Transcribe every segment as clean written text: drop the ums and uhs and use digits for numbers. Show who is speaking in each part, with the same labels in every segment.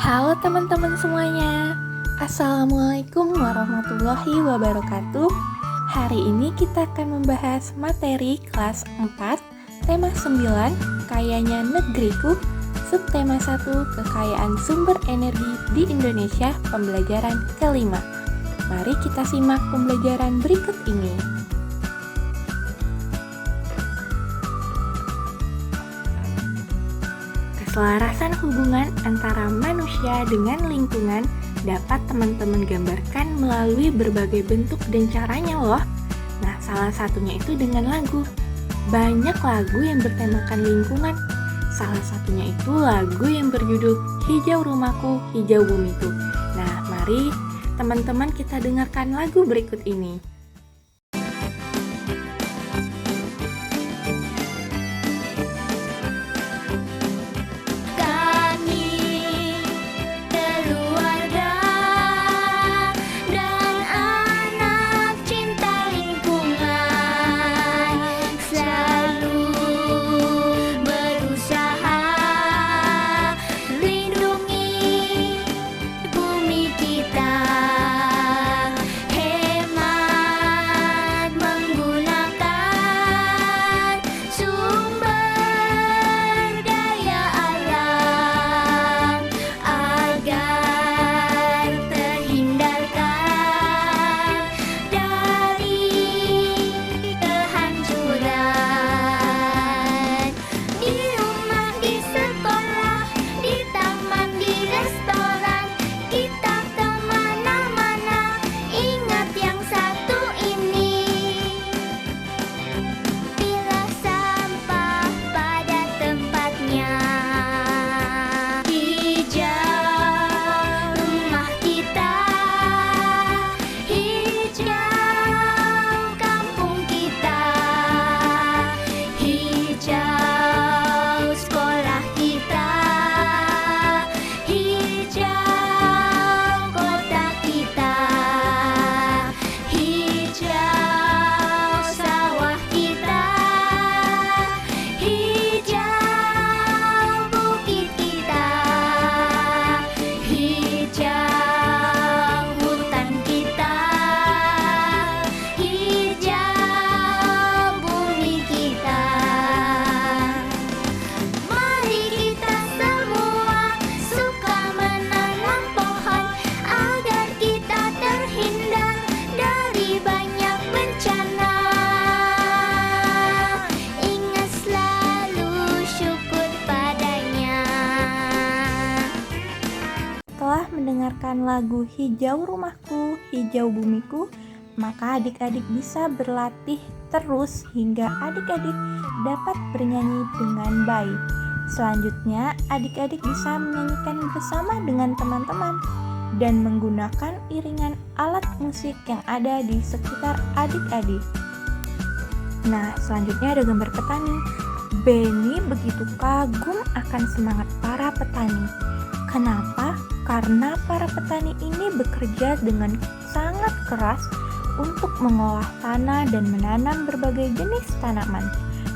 Speaker 1: Halo teman-teman semuanya, Assalamualaikum warahmatullahi wabarakatuh. Hari ini kita akan membahas materi kelas 4, tema 9, Kayanya Negeriku, subtema 1, Kekayaan Sumber Energi di Indonesia, pembelajaran kelima. Mari kita simak pembelajaran berikut ini. Keselarasan hubungan antara manusia dengan lingkungan dapat teman-teman gambarkan melalui berbagai bentuk dan caranya loh. Nah, salah satunya itu dengan lagu. Banyak lagu yang bertemakan lingkungan. Salah satunya itu lagu yang berjudul Hijau Rumahku, Hijau Bumiku. Nah, mari teman-teman kita dengarkan lagu berikut ini. Setelah mendengarkan lagu Hijau Rumahku, Hijau Bumiku, maka adik-adik bisa berlatih terus hingga adik-adik dapat bernyanyi dengan baik. Selanjutnya, adik-adik bisa menyanyikan bersama dengan teman-teman dan menggunakan iringan alat musik yang ada di sekitar adik-adik. Nah, selanjutnya ada gambar petani. Benny begitu kagum akan semangat para petani. Kenapa? Karena para petani ini bekerja dengan sangat keras untuk mengolah tanah dan menanam berbagai jenis tanaman.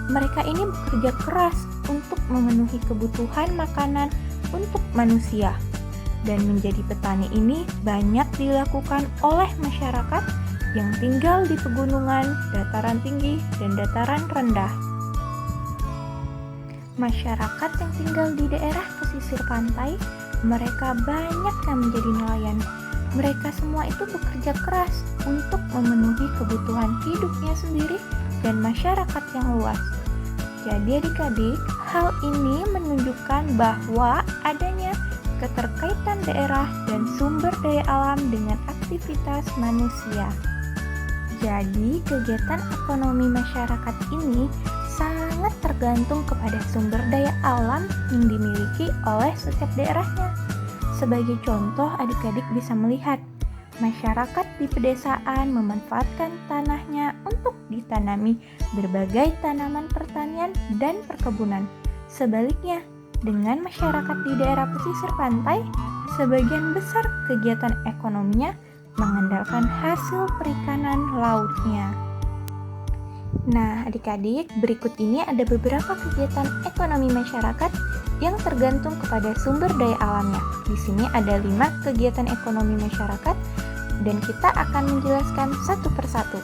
Speaker 1: Mereka ini bekerja keras untuk memenuhi kebutuhan makanan untuk manusia. Dan menjadi petani ini banyak dilakukan oleh masyarakat yang tinggal di pegunungan, dataran tinggi, dan dataran rendah. Masyarakat yang tinggal di daerah pesisir pantai, mereka banyak yang menjadi nelayan. Mereka semua itu bekerja keras untuk memenuhi kebutuhan hidupnya sendiri dan masyarakat yang luas. Jadi adik-adik, hal ini menunjukkan bahwa adanya keterkaitan daerah dan sumber daya alam dengan aktivitas manusia. Jadi kegiatan ekonomi masyarakat ini sangat tergantung kepada sumber daya alam yang dimiliki oleh setiap daerahnya. Sebagai contoh, adik-adik bisa melihat masyarakat di pedesaan memanfaatkan tanahnya untuk ditanami berbagai tanaman pertanian dan perkebunan. Sebaliknya, dengan masyarakat di daerah pesisir pantai, sebagian besar kegiatan ekonominya mengandalkan hasil perikanan lautnya. Nah, adik-adik, berikut ini ada beberapa kegiatan ekonomi masyarakat yang tergantung kepada sumber daya alamnya. Di sini ada 5 kegiatan ekonomi masyarakat dan kita akan menjelaskan satu persatu.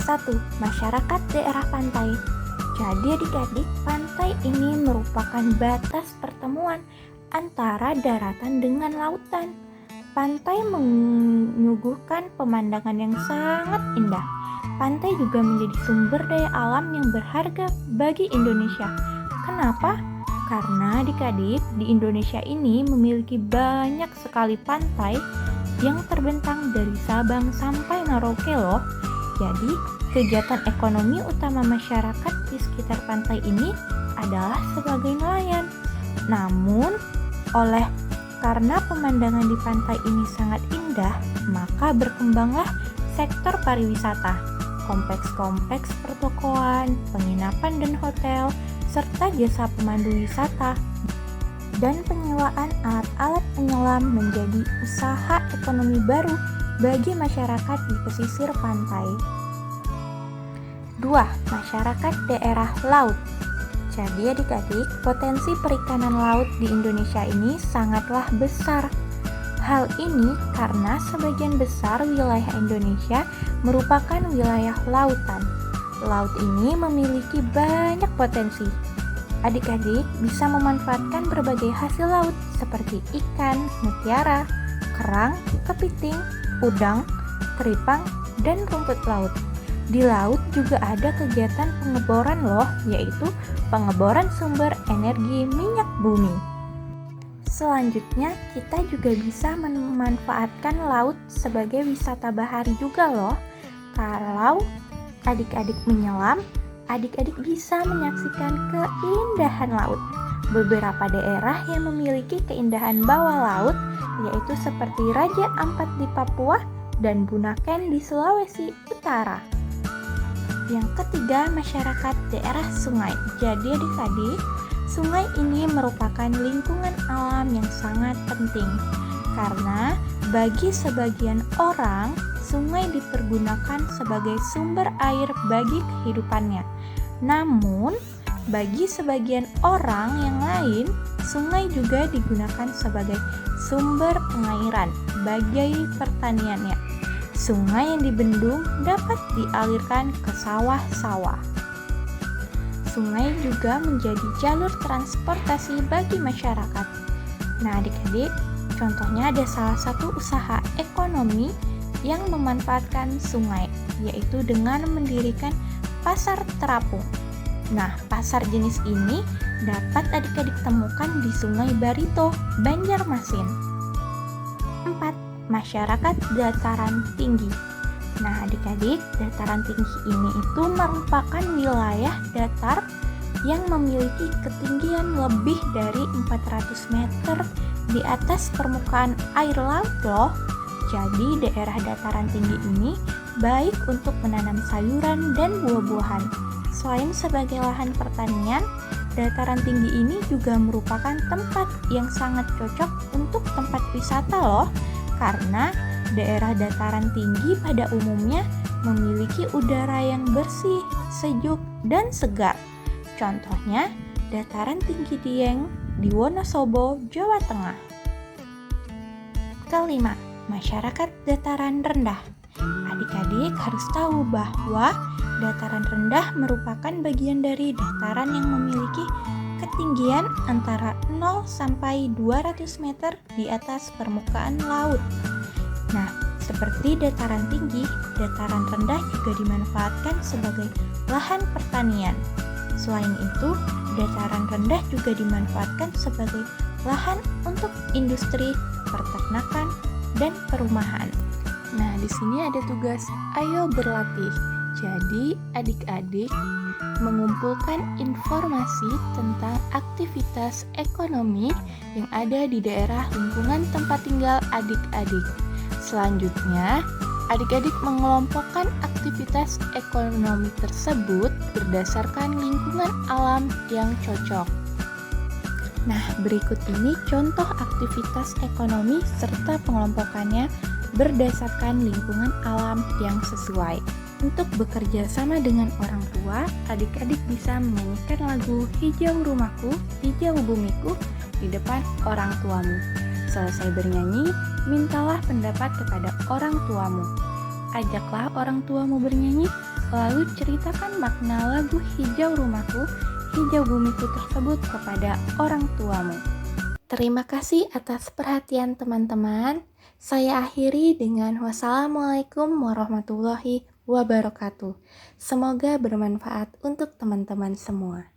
Speaker 1: 1. Masyarakat daerah pantai. Jadi adik-adik, pantai ini merupakan batas pertemuan antara daratan dengan lautan. Pantai menyuguhkan pemandangan yang sangat indah. Pantai juga menjadi sumber daya alam yang berharga bagi Indonesia. Kenapa? Karena adik-adik, di Indonesia ini memiliki banyak sekali pantai yang terbentang dari Sabang sampai Merauke loh. Jadi, kegiatan ekonomi utama masyarakat di sekitar pantai ini adalah sebagai nelayan. Namun, karena pemandangan di pantai ini sangat indah, maka berkembanglah sektor pariwisata, kompleks-kompleks pertokoan, penginapan dan hotel, serta jasa pemandu wisata. Dan penyewaan alat-alat penyelam menjadi usaha ekonomi baru bagi masyarakat di pesisir pantai. 2. Masyarakat daerah laut. Jadi adik-adik, potensi perikanan laut di Indonesia ini sangatlah besar. Hal ini karena sebagian besar wilayah Indonesia merupakan wilayah lautan. Laut ini memiliki banyak potensi. Adik-adik bisa memanfaatkan berbagai hasil laut seperti ikan, mutiara, kerang, kepiting, udang, teripang, dan rumput laut. Di laut juga ada kegiatan pengeboran loh, yaitu pengeboran sumber energi minyak bumi. Selanjutnya, kita juga bisa memanfaatkan laut sebagai wisata bahari juga loh. Kalau adik-adik menyelam, adik-adik bisa menyaksikan keindahan laut. Beberapa daerah yang memiliki keindahan bawah laut, yaitu seperti Raja Ampat di Papua dan Bunaken di Sulawesi Utara. Yang ketiga, masyarakat daerah sungai. Jadi adik-adik, sungai ini merupakan lingkungan alam yang sangat penting. Karena bagi sebagian orang, sungai dipergunakan sebagai sumber air bagi kehidupannya. Namun, bagi sebagian orang yang lain, sungai juga digunakan sebagai sumber pengairan bagi pertaniannya. Sungai yang dibendung dapat dialirkan ke sawah-sawah. Sungai juga menjadi jalur transportasi bagi masyarakat. Nah adik-adik, contohnya ada salah satu usaha ekonomi yang memanfaatkan sungai, yaitu dengan mendirikan pasar terapung. Nah, pasar jenis ini dapat adik-adik temukan di Sungai Barito, Banjarmasin. 4. Masyarakat dataran tinggi. Nah, adik-adik, dataran tinggi ini itu merupakan wilayah datar yang memiliki ketinggian lebih dari 400 meter di atas permukaan air laut loh. Jadi, daerah dataran tinggi ini baik untuk menanam sayuran dan buah-buahan. Selain sebagai lahan pertanian, dataran tinggi ini juga merupakan tempat yang sangat cocok untuk tempat wisata loh. Karena daerah dataran tinggi pada umumnya memiliki udara yang bersih, sejuk, dan segar. Contohnya, dataran tinggi Dieng di Wonosobo, Jawa Tengah. Kelima, masyarakat dataran rendah. Adik-adik harus tahu bahwa dataran rendah merupakan bagian dari dataran yang memiliki ketinggian antara 0 sampai 200 meter di atas permukaan laut. Nah, seperti dataran tinggi, dataran rendah juga dimanfaatkan sebagai lahan pertanian. Selain itu, dataran rendah juga dimanfaatkan sebagai lahan untuk industri, peternakan, dan perumahan. Nah, di sini ada tugas ayo berlatih. Jadi, adik-adik mengumpulkan informasi tentang aktivitas ekonomi yang ada di daerah lingkungan tempat tinggal adik-adik. Selanjutnya, adik-adik mengelompokkan aktivitas ekonomi tersebut berdasarkan lingkungan alam yang cocok. Nah, berikut ini contoh aktivitas ekonomi serta pengelompokannya berdasarkan lingkungan alam yang sesuai. Untuk bekerja sama dengan orang tua, adik-adik bisa menyanyikan lagu Hijau Rumahku, Hijau Bumiku di depan orang tuamu. Selesai bernyanyi, mintalah pendapat kepada orang tuamu. Ajaklah orang tuamu bernyanyi, lalu ceritakan makna lagu Hijau Rumahku, Hijau Bumiku tersebut kepada orang tuamu. Terima kasih atas perhatian teman-teman. Saya akhiri dengan wassalamualaikum warahmatullahi wabarakatuh. Semoga bermanfaat untuk teman-teman semua.